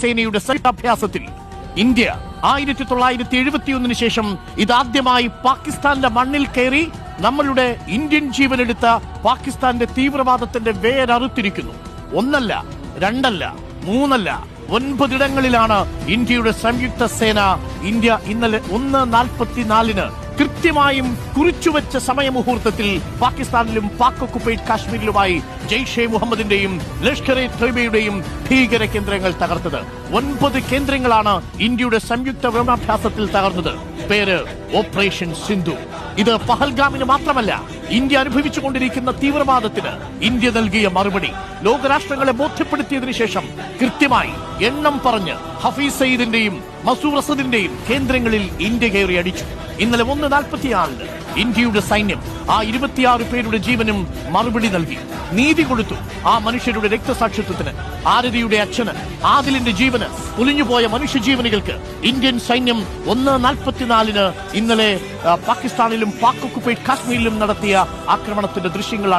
സേനയുടെ സംയുക്താഭ്യാസത്തിൽ ഇന്ത്യ 1971 ശേഷം ഇതാദ്യമായി പാകിസ്ഥാന്റെ മണ്ണിൽ കയറി നമ്മളുടെ ഇന്ത്യൻ ജീവനെടുത്ത പാകിസ്ഥാന്റെ തീവ്രവാദത്തിന്റെ വേരറുത്തിരിക്കുന്നു. ഒന്നല്ല, രണ്ടല്ല, മൂന്നല്ല, 9 ഇടങ്ങളിലാണ് ഇന്ത്യയുടെ സംയുക്ത സേന ഇന്നലെ 1:44 കൃത്യമായും കുറിച്ചുവെച്ച സമയമുഹൂർത്തത്തിൽ പാകിസ്ഥാനിലും പാക് ഒക്കുപൈഡ് കാശ്മീരിലുമായി ജെയ്ഷെ മുഹമ്മദിന്റെയും ലഷ്കർ-ഇ തൊയ്ബയുടെയും ഭീകര കേന്ദ്രങ്ങൾ തകർത്തത്. 9 കേന്ദ്രങ്ങളാണ് ഇന്ത്യയുടെ സംയുക്ത വ്യോമാഭ്യാസത്തിൽ തകർന്നത്. പേര് ഓപ്പറേഷൻ സിന്ധു. ഇത് പഹൽഗാമിന് മാത്രമല്ല, ഇന്ത്യ അനുഭവിച്ചുകൊണ്ടിരിക്കുന്ന തീവ്രവാദത്തിന് ഇന്ത്യ നൽകിയ മറുപടി. ലോകരാഷ്ട്രങ്ങളെ ബോധ്യപ്പെടുത്തിയതിനു ശേഷം കൃത്യമായി എണ്ണം പറഞ്ഞ് ഹഫീസ് സയ്യിദിന്റെയും മസൂർ അസദിന്റെയും കേന്ദ്രങ്ങളിൽ ഇന്ത്യ കയറി അടിച്ചു. ഇന്നലെ 1:44 ഇന്ത്യയുടെ സൈന്യം ആ 26 പേരുടെ ജീവനും മറുപടി നൽകി. നീതി കൊടുത്തു ആ മനുഷ്യരുടെ രക്തസാക്ഷിത്വത്തിന്. ആരതിയുടെ അച്ഛന്, ആദിലിന്റെ ജീവന്, ഒലിഞ്ഞുപോയ മനുഷ്യജീവനുകൾക്ക് ഇന്ത്യൻ സൈന്യം 1:44 ഇന്നലെ പാകിസ്ഥാനിലും പാക് ഒക്കുപൈഡ് കാശ്മീരിലും നടത്തിയ ആക്രമണത്തിന്റെ ദൃശ്യങ്ങളാണ്.